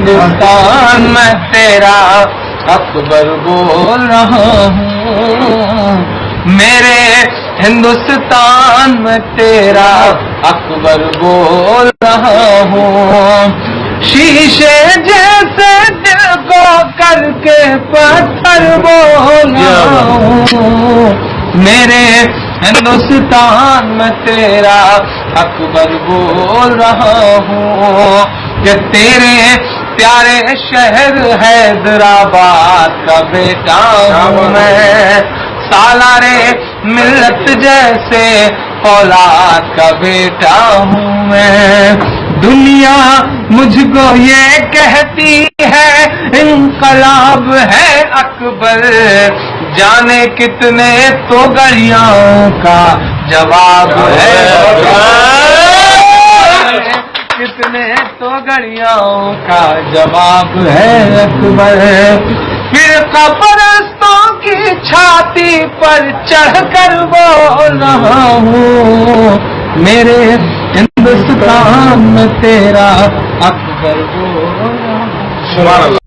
ہندوستان میں تیرا اکبر بول رہا ہوں، میرے ہندوستان میں تیرا اکبر بول رہا ہوں، شیشے جیسے دل کو کر کے پتھر بول رہا ہوں، میرے ہندوستان میں تیرا اکبر بول رہا ہوں، کہ تیرے پیارے شہر حیدرآباد کا بیٹا ہوں میں، سالارے ملت جیسے اولاد کا بیٹا ہوں میں، دنیا مجھ کو یہ کہتی ہے انقلاب ہے اکبر، جانے کتنے تو گلیوں کا جواب ہے، کتنے تو گلیوں کا جواب ہے اکبر، فرقہ پرستوں کی چھاتی پر چڑھ کر بول رہا ہوں، میرے ہندوستان میں تیرا اکبر بول رہا ہوں۔